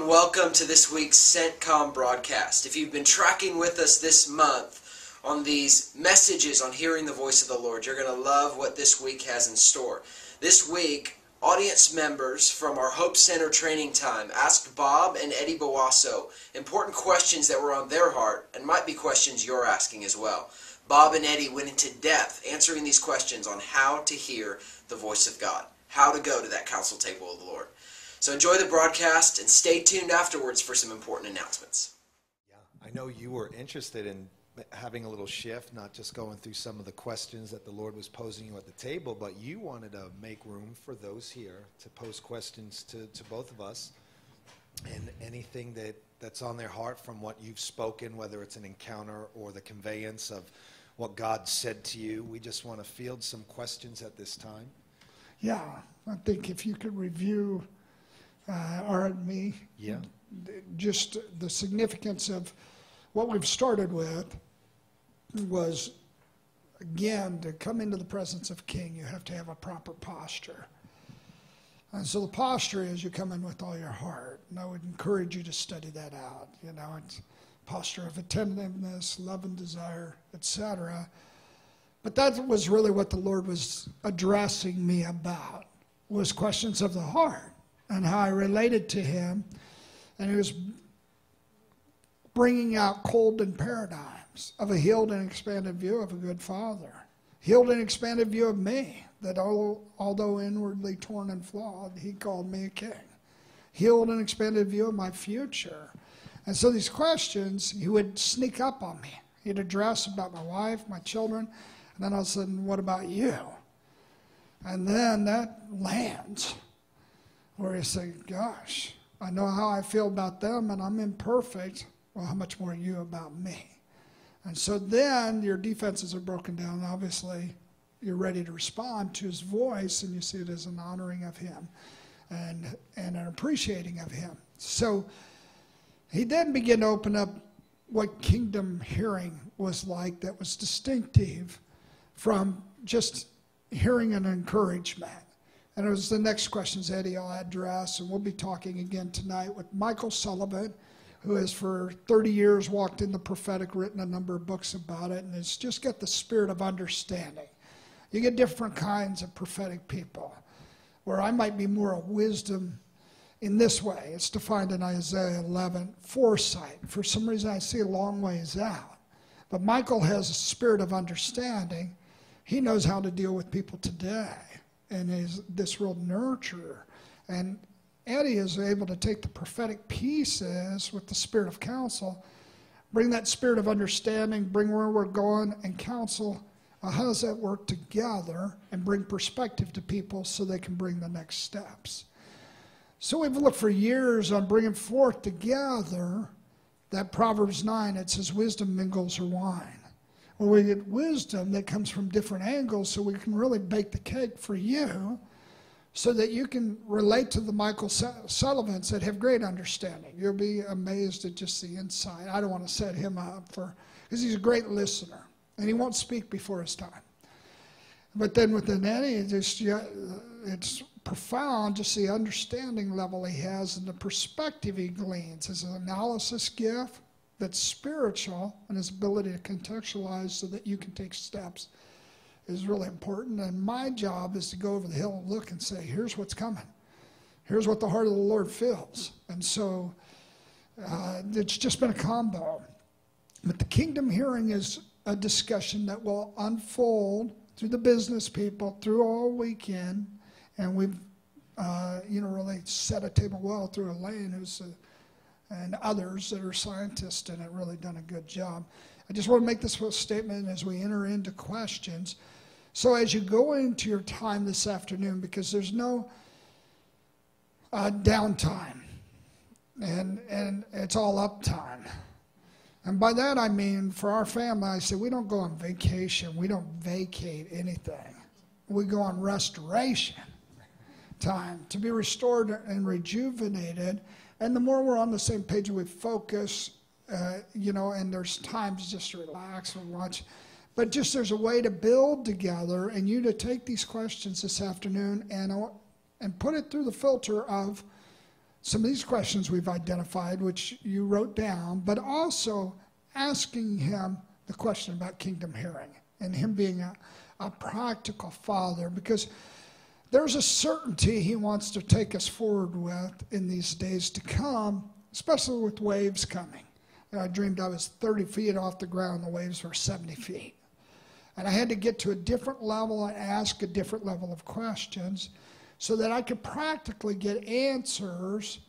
and welcome to this week's CENTCOM broadcast. If you've been tracking with us this month on these messages on hearing the voice of the Lord, you're going to love what this week has in store. This week, audience members from our Hope Center training time asked Bob and Eddie Boasso important questions that were on their heart and might be questions you're asking as well. Bob and Eddie went into depth answering these questions on how to hear the voice of God, how to go to that council table of the Lord. So enjoy the broadcast and stay tuned afterwards for some important announcements. Yeah, I know you were interested in having a little shift, not just going through some of the questions that the Lord was posing you at the table, but you wanted to make room for those here to pose questions to both of us. And anything that's on their heart from what you've spoken, whether it's an encounter or the conveyance of what God said to you, we just want to field some questions at this time. Yeah, I think if you could review or me, yeah, just the significance of what we've started with was, again, to come into the presence of King, you have to have a proper posture. And so the posture is you come in with all your heart. And I would encourage you to study that out. You know, it's posture of attentiveness, love and desire, etc. But that was really what the Lord was addressing me about, was questions of the heart and how I related to him. And he was bringing out golden paradigms of a healed and expanded view of a good father. Healed and expanded view of me, that although inwardly torn and flawed, he called me a king. Healed and expanded view of my future. And so these questions, he would sneak up on me. He'd address about my wife, my children, and then all of a sudden, what about you? And then that lands where you say, gosh, I know how I feel about them and I'm imperfect. Well, how much more you about me? And so then your defenses are broken down. Obviously, you're ready to respond to his voice, and you see it as an honoring of him and an appreciating of him. So he then began to open up what kingdom hearing was like that was distinctive from just hearing an encouragement. And it was the next questions Eddie will address, and we'll be talking again tonight with Michael Sullivan, who has for 30 years walked in the prophetic, written a number of books about it, and has just got the spirit of understanding. You get different kinds of prophetic people, where I might be more of wisdom in this way. It's defined in Isaiah 11, foresight. For some reason, I see a long ways out. But Michael has a spirit of understanding. He knows how to deal with people today, and is this real nurturer. And Eddie is able to take the prophetic pieces with the spirit of counsel, bring that spirit of understanding, bring where we're going, and counsel how does that work together, and bring perspective to people so they can bring the next steps. So we've looked for years on bringing forth together that Proverbs 9, it says wisdom mingles her wine. Well, we get wisdom that comes from different angles, so we can really bake the cake for you so that you can relate to the Michael Sullivans that have great understanding. You'll be amazed at just the insight. I don't want to set him up because he's a great listener, and he won't speak before his time. But then within Eddie, it's profound, just the understanding level he has and the perspective he gleans. His analysis gift that's spiritual, and his ability to contextualize so that you can take steps is really important. And my job is to go over the hill and look and say, here's what's coming. Here's what the heart of the Lord feels. And so it's just been a combo. But the kingdom hearing is a discussion that will unfold through the business people through all weekend. And we've really set a table well through Elaine, and others that are scientists and have really done a good job. I just want to make this statement as we enter into questions. So as you go into your time this afternoon, because there's no downtime, and it's all uptime. And by that I mean, for our family, I say we don't go on vacation. We don't vacate anything. We go on restoration time to be restored and rejuvenated. And the more we're on the same page, we focus, and there's times just to relax and watch. But just there's a way to build together, and you to take these questions this afternoon and put it through the filter of some of these questions we've identified, which you wrote down, but also asking him the question about kingdom hearing and him being a practical father, because there's a certainty he wants to take us forward with in these days to come, especially with waves coming. I dreamed I was 30 feet off the ground, the waves were 70 feet. And I had to get to a different level and ask a different level of questions so that I could practically get answers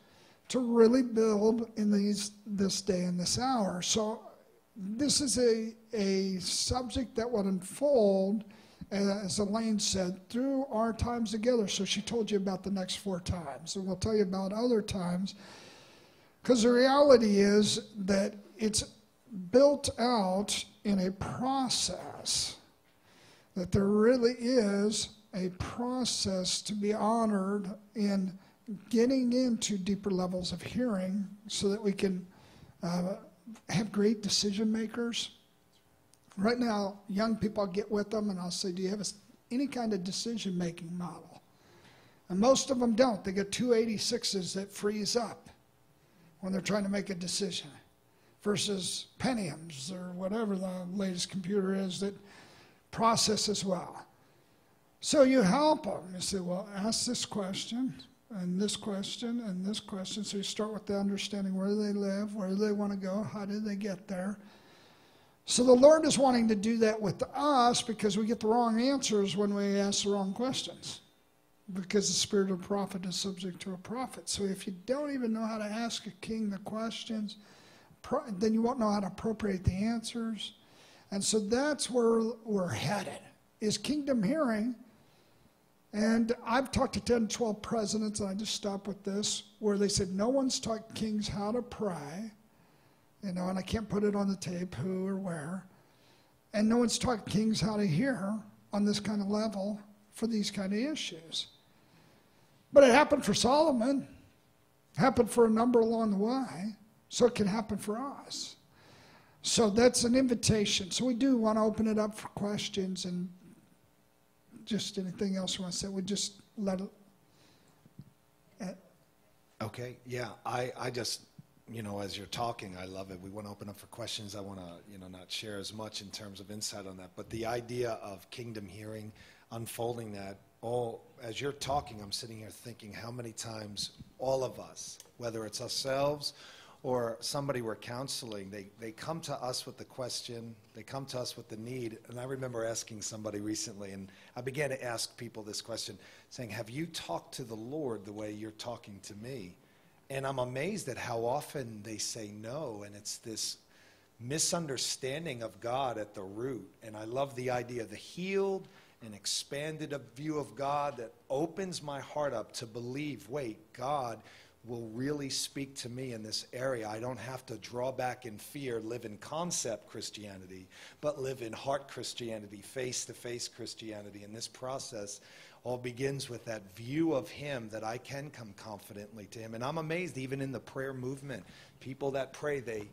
to really build in this day and this hour. So this is a subject that would unfold, as Elaine said, through our times together. So she told you about the next 4 times, and we'll tell you about other times. Because the reality is that it's built out in a process, that there really is a process to be honored in getting into deeper levels of hearing so that we can have great decision makers. Right now, young people, I'll get with them and I'll say, do you have any kind of decision-making model? And most of them don't. They get 286s that freeze up when they're trying to make a decision versus Pentiums or whatever the latest computer is that processes well. So you help them. You say, well, ask this question and this question and this question. So you start with the understanding where do they live, where do they want to go, how did they get there. So the Lord is wanting to do that with us because we get the wrong answers when we ask the wrong questions. Because the spirit of the prophet is subject to a prophet. So if you don't even know how to ask a king the questions, then you won't know how to appropriate the answers. And so that's where we're headed, is kingdom hearing. And I've talked to 10, 12 presidents, and I just stop with this, where they said, no one's taught kings how to pray, and I can't put it on the tape who or where. And no one's taught kings how to hear on this kind of level for these kind of issues. But it happened for Solomon, happened for a number along the way, so it can happen for us. So that's an invitation. So we do want to open it up for questions and just anything else you want to say. We just let it. Okay, yeah, I just, as you're talking, I love it. We want to open up for questions. I want to, not share as much in terms of insight on that. But the idea of kingdom hearing, unfolding that, as you're talking, I'm sitting here thinking how many times all of us, whether it's ourselves or somebody we're counseling, they come to us with the question, they come to us with the need. And I remember asking somebody recently, and I began to ask people this question, saying, have you talked to the Lord the way you're talking to me? And I'm amazed at how often they say no, and it's this misunderstanding of God at the root. And I love the idea of the healed and expanded a view of God that opens my heart up to believe, wait, God will really speak to me in this area. I don't have to draw back in fear, live in concept Christianity, but live in heart Christianity, face-to-face Christianity. And this process all begins with that view of him that I can come confidently to him. And I'm amazed, even in the prayer movement, people that pray, they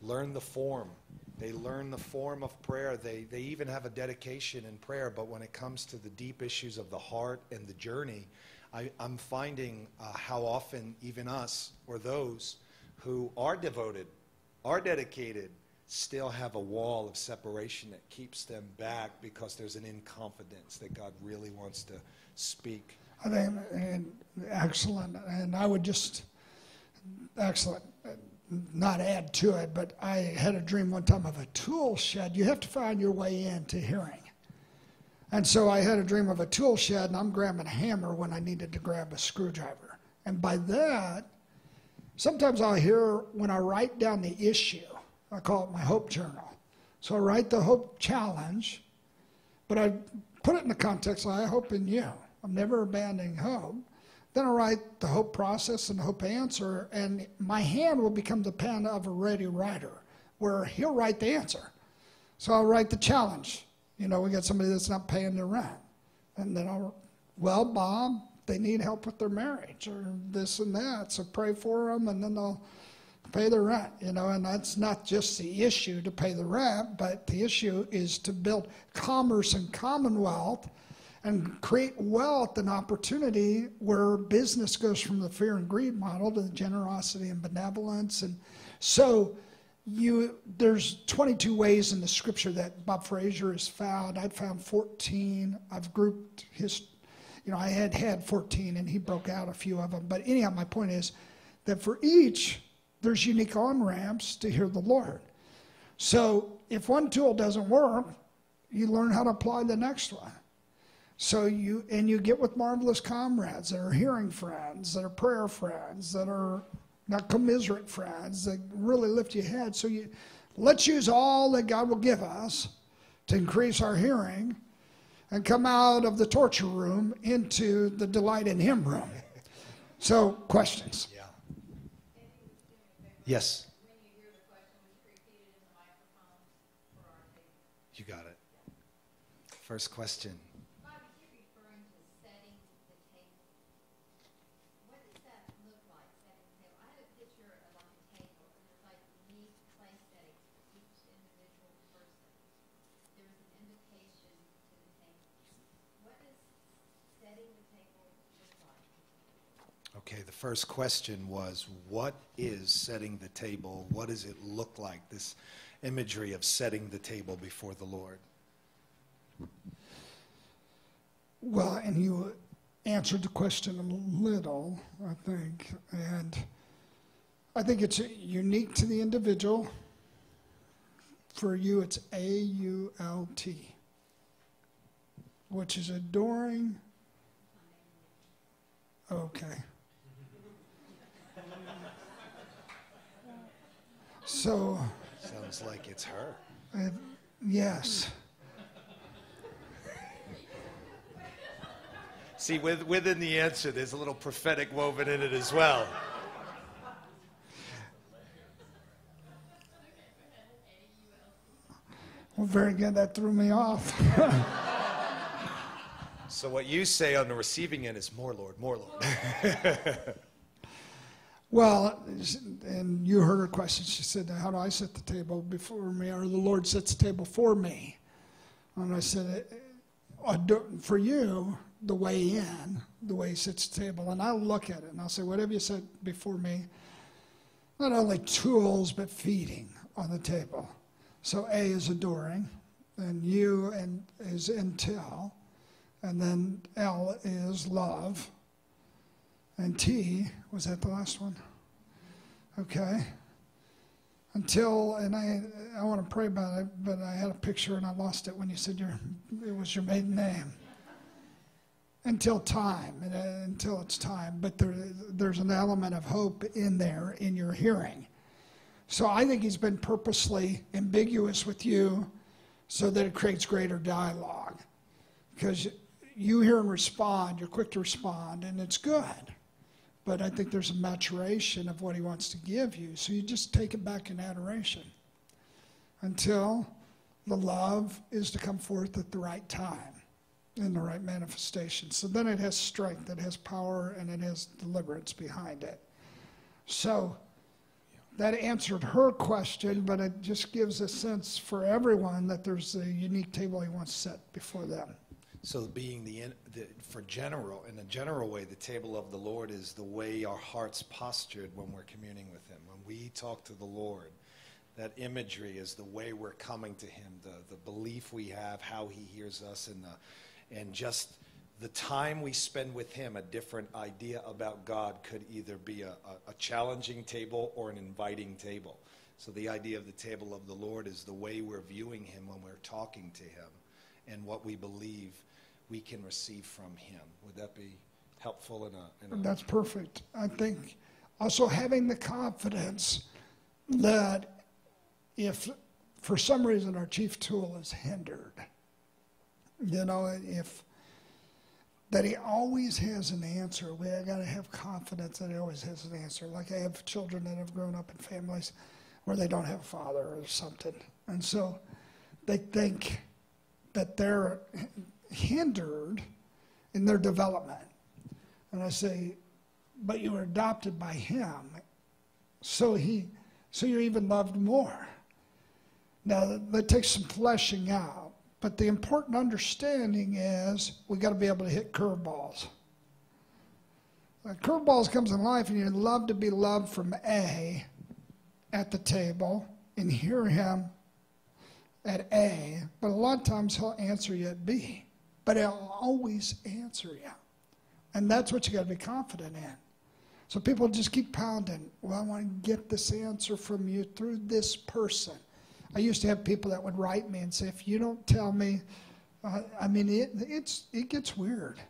learn the form. They learn the form of prayer. They even have a dedication in prayer. But when it comes to the deep issues of the heart and the journey, I'm finding how often even us or those who are devoted, are dedicated, still have a wall of separation that keeps them back because there's an inconfidence that God really wants to speak. I think, excellent. And I would just, excellent. Not add to it, but I had a dream one time of a tool shed. You have to find your way into hearing. And so I had a dream of a tool shed, and I'm grabbing a hammer when I needed to grab a screwdriver. And by that, sometimes I'll hear when I write down the issue, I call it my hope journal. So I write the hope challenge, but I put it in the context of I hope in you. I'm never abandoning hope. Then I write the hope process and the hope answer, and my hand will become the pen of a ready writer, where he'll write the answer. So I'll write the challenge. We got somebody that's not paying their rent. And then well, Bob, they need help with their marriage or this and that, so pray for them, and then they'll pay their rent, and that's not just the issue to pay the rent, but the issue is to build commerce and commonwealth and create wealth and opportunity where business goes from the fear and greed model to the generosity and benevolence. And so there's 22 ways in the scripture that Bob Frazier has found. I've found 14. I've grouped I had 14 and he broke out a few of them. But anyhow, my point is that for each, there's unique on-ramps to hear the Lord. So if one tool doesn't work, you learn how to apply the next one. So you get with marvelous comrades that are hearing friends, that are prayer friends, that are not commiserate friends, that really lift your head. So let's use all that God will give us to increase our hearing and come out of the torture room into the delight in Him room. So, questions? Yeah. Yes. You got it. First question. Okay, the first question was, what is setting the table? What does it look like, this imagery of setting the table before the Lord? Well, and you answered the question a little, I think. And I think it's unique to the individual. For you, it's AULT, which is adoring. Okay. So. Sounds like it's her. Yes. See, within the answer, there's a little prophetic woven in it as well. Well, very good. That threw me off. So what you say on the receiving end is, more Lord, more Lord. Well, and you heard her question. She said, how do I set the table before me? Or the Lord sets the table for me. And I said, for you, the way in, the way He sets the table. And I'll look at it and I'll say, whatever you set before me, not only tools, but feeding on the table. So A is adoring, and U is until, and then L is love, and T, was that the last one? Okay. Until, and I want to pray about it, but I had a picture and I lost it when you said it was your maiden name. Until time, until it's time. But there's an element of hope in there in your hearing. So I think He's been purposely ambiguous with you so that it creates greater dialogue. Because you hear and respond, you're quick to respond, and it's good. But I think there's a maturation of what He wants to give you. So you just take it back in adoration until the love is to come forth at the right time in the right manifestation. So then it has strength, it has power, and it has deliverance behind it. So that answered her question, but it just gives a sense for everyone that there's a unique table He wants set before them. So being in a general way, the table of the Lord is the way our heart's postured when we're communing with Him. When we talk to the Lord, that imagery is the way we're coming to Him, the belief we have, how He hears us, and just the time we spend with Him. A different idea about God could either be a challenging table or an inviting table. So the idea of the table of the Lord is the way we're viewing Him when we're talking to Him and what we believe we can receive from Him. Would that be helpful in a That's perfect. I think also having the confidence that if for some reason our chief tool is hindered, if that He always has an answer. We got to have confidence that He always has an answer. Like I have children that have grown up in families where they don't have a father or something. And so they think that they're hindered in their development. And I say, but you were adopted by Him, so you're even loved more. Now, that takes some fleshing out, But the important understanding is we got to be able to hit curveballs. Curveballs comes in life, and you love to be loved from A at the table and hear him at A, but a lot of times he'll answer you at B. But he'll always answer you. And that's what you got to be confident in. So people just keep pounding. Well, I want to get this answer from you through this person. I used to have people that would write me and say, if you don't tell me, it gets weird.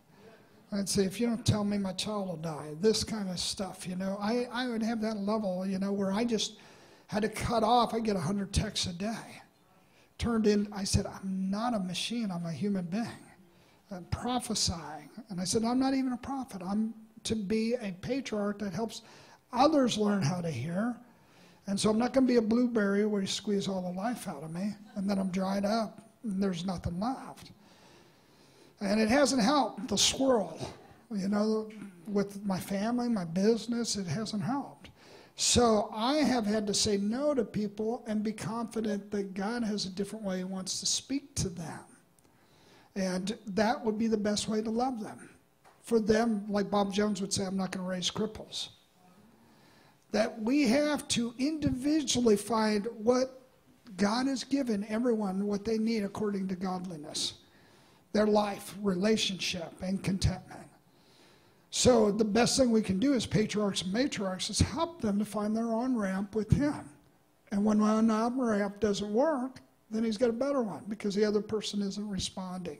I'd say, if you don't tell me, my child will die. This kind of stuff, I would have that level, where I just had to cut off. I get 100 texts a day. I said, I'm not a machine. I'm a human being. I'm prophesying. And I said, I'm not even a prophet. I'm to be a patriarch that helps others learn how to hear. And so I'm not going to be a blueberry where you squeeze all the life out of me, and then I'm dried up, and there's nothing left. And it hasn't helped the swirl, with my family, my business, it hasn't helped. So I have had to say no to people and be confident that God has a different way he wants to speak to them. And that would be the best way to love them. For them, like Bob Jones would say, I'm not going to raise cripples. That we have to individually find what God has given everyone, what they need according to godliness. Their life, relationship, and contentment. So the best thing we can do as patriarchs and matriarchs is help them to find their on-ramp with him. And when one on-ramp doesn't work, then he's got a better one because the other person isn't responding.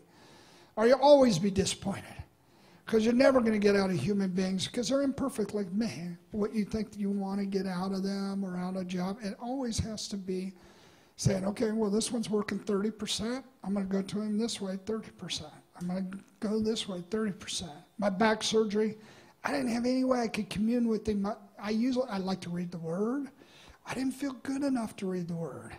Or you'll always be disappointed because you're never going to get out of human beings because they're imperfect like me. What you think you want to get out of them or out of a job, it always has to be saying, okay, well, this one's working 30%. I'm going to go to him this way 30%. I'm going to go this way 30%. My back surgery, I didn't have any way I could commune with him. I like to read the Word. I didn't feel good enough to read the Word.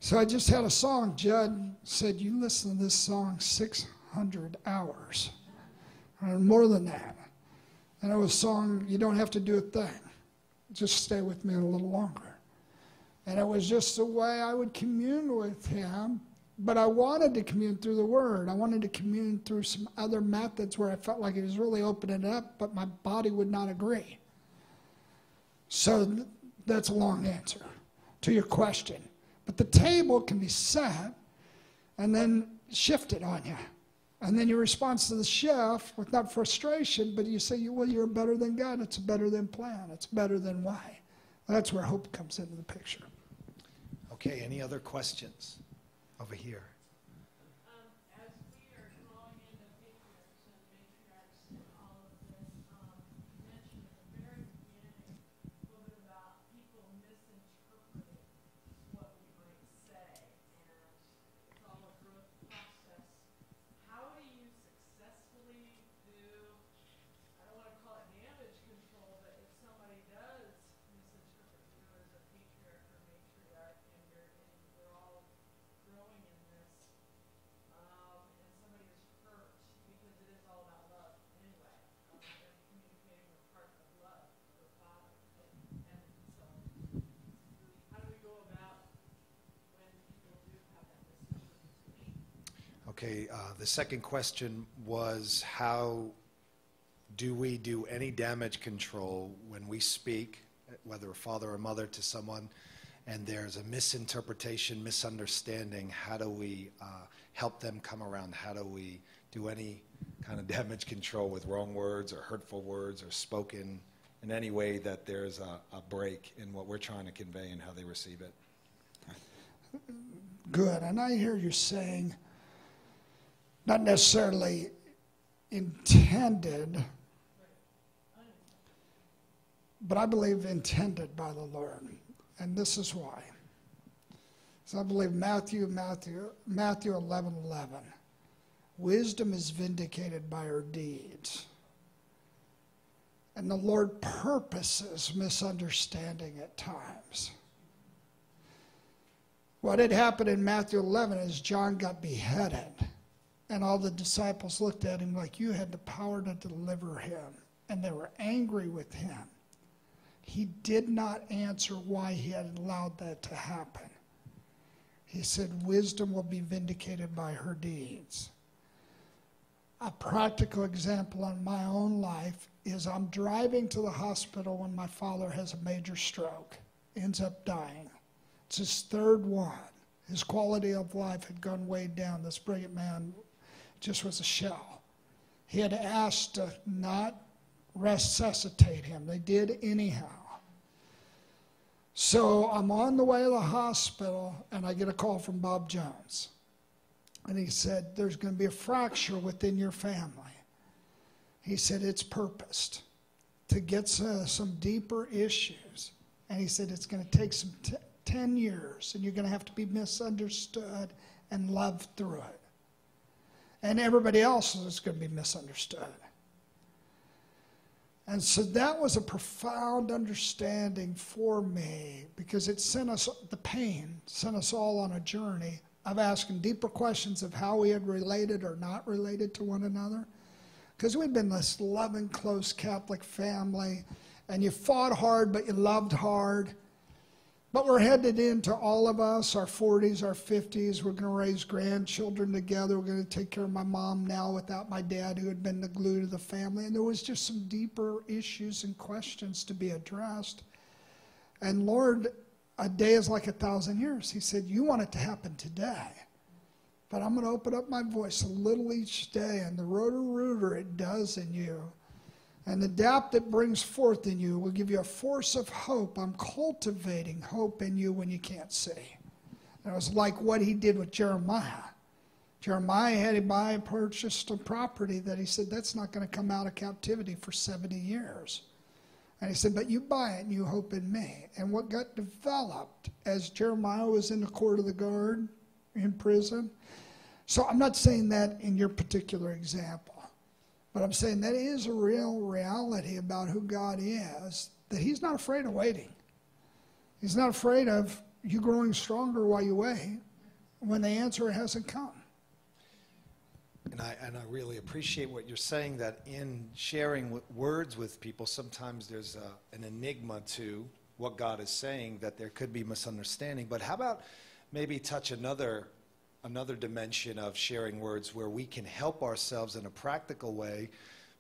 So I just had a song. Judd said, you listen to this song 600 hours. Or more than that. And it was a song, you don't have to do a thing. Just stay with me a little longer. And it was just the way I would commune with him. But I wanted to commune through the Word. I wanted to commune through some other methods where I felt like he was really opening it up, but my body would not agree. So that's a long answer to your question. But the table can be set and then shifted on you. And then your response to the shift with not frustration, but you say, well, you're better than God. It's better than plan. It's better than why. That's where hope comes into the picture. Okay, any other questions over here? As we are growing into patriarchs and matriarchs and all of this, you mentioned at the very beginning a little bit about people misinterpreting what we might say, and it's all a growth process. How do you successfully do, I don't want to call it damage control, but if somebody does misinterpret you as a patriarch or matriarch and we're all growing in this, and somebody is hurt, because it is all about love anyway, and communicating the part of love of the Father. And so, how do we go about when people do have that misinterpretation? Okay, the second question was, how do we do any damage control when we speak, whether a father or mother, to someone, and there's a misinterpretation, misunderstanding? How do we help them come around? How do we do any kind of damage control with wrong words or hurtful words or spoken in any way that there's a break in what we're trying to convey and how they receive it? Good. And I hear you saying, not necessarily intended, but I believe intended by the Lord. And this is why. So I believe Matthew 11:11. Wisdom is vindicated by her deeds. And the Lord purposes misunderstanding at times. What had happened in Matthew 11 is John got beheaded. And all the disciples looked at him like, you had the power to deliver him. And they were angry with him. He did not answer why he had allowed that to happen. He said, wisdom will be vindicated by her deeds. A practical example in my own life is I'm driving to the hospital when my father has a major stroke, ends up dying. It's his third one. His quality of life had gone way down. This brilliant man just was a shell. He had asked to not resuscitate him. They did anyhow. So I'm on the way to the hospital, and I get a call from Bob Jones. And he said, there's going to be a fracture within your family. He said, it's purposed to get some deeper issues. And he said, it's going to take some 10 years, and you're going to have to be misunderstood and loved through it. And everybody else is going to be misunderstood. And so that was a profound understanding for me, because it sent us, the pain sent us all on a journey of asking deeper questions of how we had related or not related to one another. Because we'd been this loving, close Catholic family, and you fought hard, but you loved hard. But we're headed into, all of us, our 40s, our 50s. We're going to raise grandchildren together. We're going to take care of my mom now without my dad, who had been the glue to the family. And there was just some deeper issues and questions to be addressed. And Lord, a day is like 1,000 years. He said, you want it to happen today. But I'm going to open up my voice a little each day. And the rotor-rooter it does in you, and the depth it brings forth in you will give you a force of hope. I'm cultivating hope in you when you can't see. And it was like what he did with Jeremiah. Jeremiah had purchased a property that he said, that's not going to come out of captivity for 70 years. And he said, but you buy it and you hope in me. And what got developed as Jeremiah was in the court of the guard in prison. So I'm not saying that in your particular example. But I'm saying that is a real reality about who God is, that he's not afraid of waiting. He's not afraid of you growing stronger while you wait when the answer hasn't come. And I really appreciate what you're saying, that in sharing words with people, sometimes there's an enigma to what God is saying, that there could be misunderstanding. But how about maybe touch another dimension of sharing words where we can help ourselves in a practical way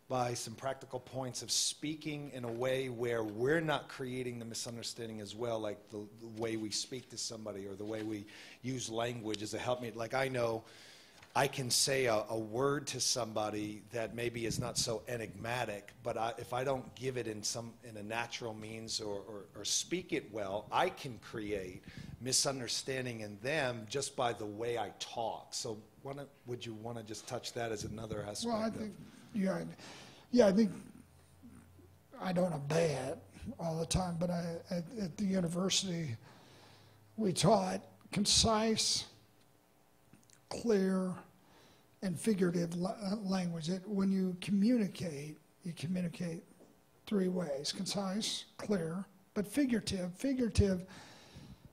by some practical points of speaking in a way where we're not creating the misunderstanding as well, like the way we speak to somebody or the way we use language as a helpmate. Like I know I can say a word to somebody that maybe is not so enigmatic, but if I don't give it in a natural means or speak it well, I can create misunderstanding in them just by the way I talk. So would you want to just touch that as another aspect? Well, I think, I think I don't obey it all the time, but at the university we taught concise, clear, and figurative language. When you communicate three ways: concise, clear, but figurative. Figurative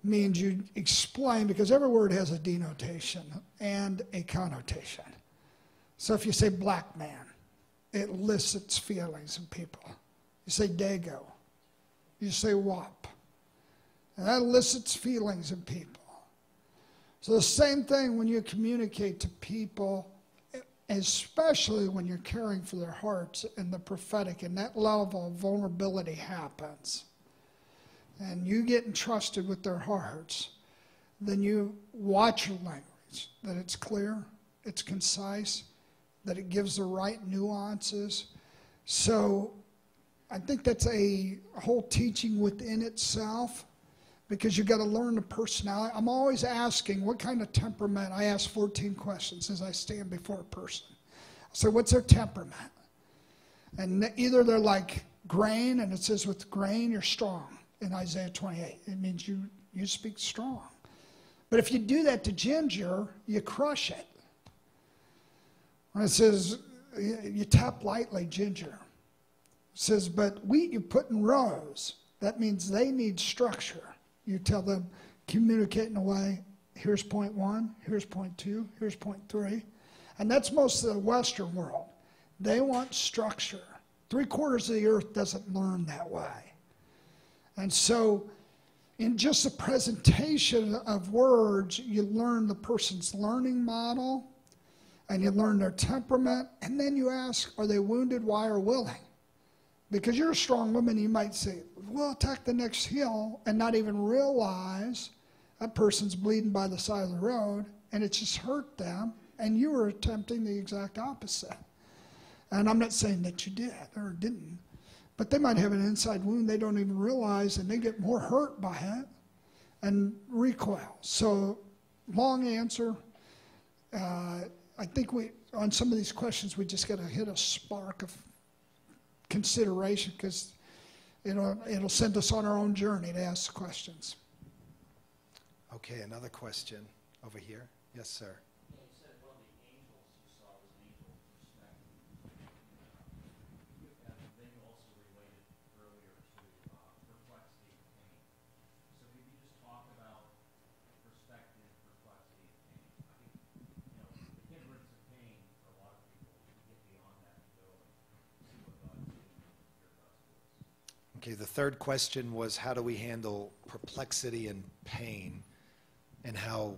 means you explain, because every word has a denotation and a connotation. So if you say black man, it elicits feelings in people. You say dago, you say wop, and that elicits feelings in people. So the same thing when you communicate to people, especially when you're caring for their hearts and the prophetic, and that level of vulnerability happens, and you get entrusted with their hearts, then you watch your language, that it's clear, it's concise, that it gives the right nuances. So I think that's a whole teaching within itself, because you've got to learn the personality. I'm always asking what kind of temperament. I ask 14 questions as I stand before a person. So what's their temperament? And either they're like grain, and it says with grain you're strong in Isaiah 28. It means you speak strong. But if you do that to ginger, you crush it. When it says you tap lightly ginger, it says, but wheat you put in rows, that means they need structure. You tell them, communicate in a way, here's point 1, here's point 2, here's point 3. And that's most of the Western world. They want structure. 3/4 of the earth doesn't learn that way. And so in just the presentation of words, you learn the person's learning model, and you learn their temperament, and then you ask, are they wounded, why, or willing? Because you're a strong woman, you might say, we'll attack the next hill, and not even realize that person's bleeding by the side of the road, and it just hurt them, and you were attempting the exact opposite. And I'm not saying that you did or didn't, but they might have an inside wound they don't even realize, and they get more hurt by it and recoil. So, long answer. I think on some of these questions, we just got to hit a spark of consideration, because it'll send us on our own journey to ask questions. Okay, another question over here. Yes, sir. You said one of the angels you saw was an angel of perspective. And then you also related earlier to perplexity and pain. So could you just talk about perspective, perplexity, and pain? I think, the hindrance of pain for a lot of people, to get beyond that and go and see what God's doing with your gospel. Okay, the third question was, how do we handle perplexity and pain, and how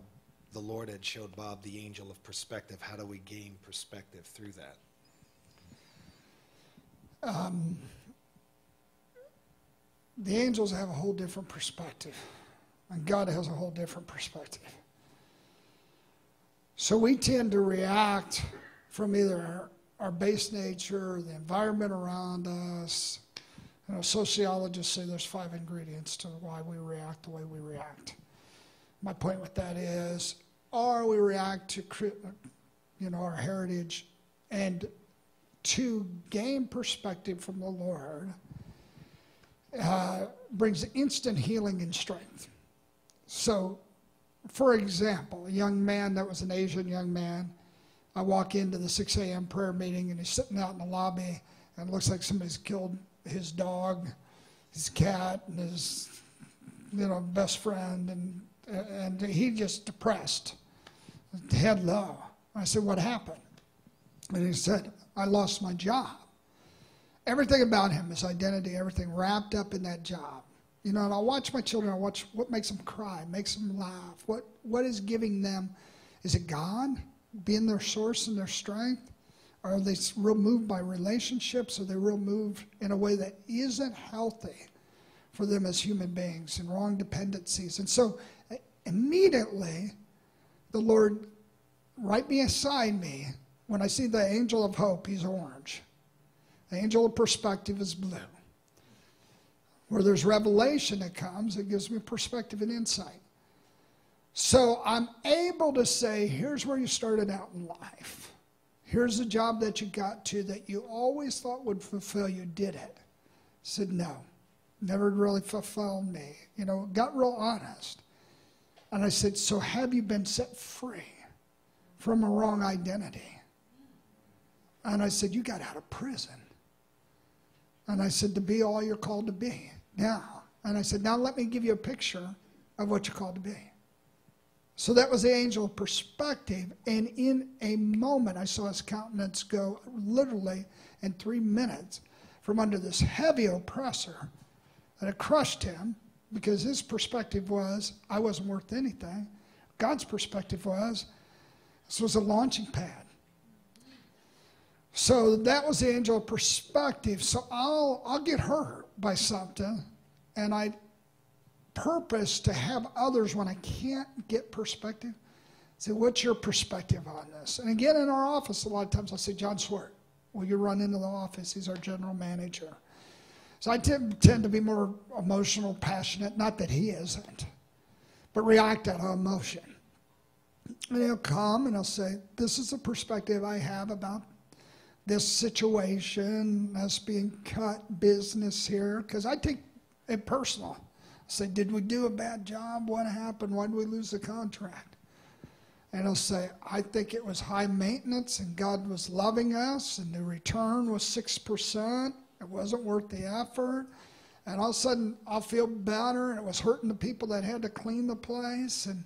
the Lord had showed Bob the angel of perspective. How do we gain perspective through that? The angels have a whole different perspective, and God has a whole different perspective. So we tend to react from either our base nature, the environment around us. Sociologists say there's 5 ingredients to why we react the way we react. My point with that is, or we react to our heritage, and to gain perspective from the Lord brings instant healing and strength. So, for example, a young man that was an Asian young man, I walk into the 6 a.m. prayer meeting, and he's sitting out in the lobby, and it looks like somebody's killed his dog, his cat, and his best friend, and he just depressed, head low. I said, what happened? And he said, I lost my job. Everything about him, his identity, everything wrapped up in that job. And I watch my children, I watch what makes them cry, makes them laugh, what is giving them. Is it God being their source and their strength? Are they real moved by relationships? Are they real moved in a way that isn't healthy for them as human beings, and wrong dependencies? And so immediately the Lord, right beside me, when I see the angel of hope, he's orange. The angel of perspective is blue. Where there's revelation that comes, it gives me perspective and insight. So I'm able to say, here's where you started out in life. Here's the job that you got to that you always thought would fulfill you. Did it? I said, no. Never really fulfilled me. Got real honest. And I said, so have you been set free from a wrong identity? And I said, you got out of prison. And I said, to be all you're called to be now. And I said, now let me give you a picture of what you're called to be. So that was the angel of perspective, and in a moment I saw his countenance go literally in 3 minutes from under this heavy oppressor that had crushed him, because his perspective was, I wasn't worth anything. God's perspective was, this was a launching pad. So that was the angel of perspective. So I'll get hurt by something, and I purpose to have others, when I can't get perspective, say, what's your perspective on this? And again, in our office, a lot of times I'll say, John Swart, will you run into the office? He's our general manager. So I tend to be more emotional, passionate, not that he isn't, but react out of emotion. And he'll come and he'll say, this is the perspective I have about this situation, us being cut, business here, because I take it personal. Say, did we do a bad job? What happened? Why did we lose the contract? And he'll say, I think it was high maintenance, and God was loving us, and the return was 6%. It wasn't worth the effort. And all of a sudden, I'll feel better, and it was hurting the people that had to clean the place. And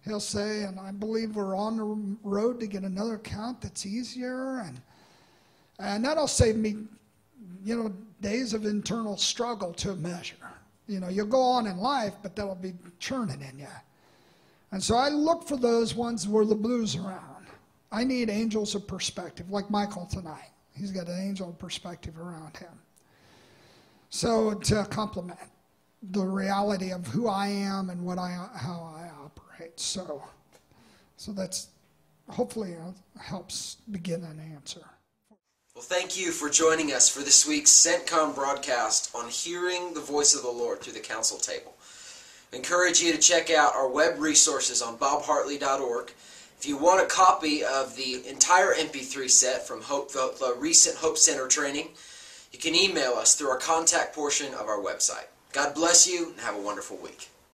he'll say, and I believe we're on the road to get another account that's easier. And that'll save me, days of internal struggle to a measure. You know, you'll go on in life, but that'll be churning in you. And so I look for those ones where the blue's around. I need angels of perspective, like Michael tonight. He's got an angel of perspective around him. So to complement the reality of who I am and how I operate. So that's hopefully helps begin an answer. Well, thank you for joining us for this week's CENTCOM broadcast on hearing the voice of the Lord through the council table. I encourage you to check out our web resources on bobhartley.org. If you want a copy of the entire MP3 set from the recent Hope Center training, you can email us through our contact portion of our website. God bless you and have a wonderful week.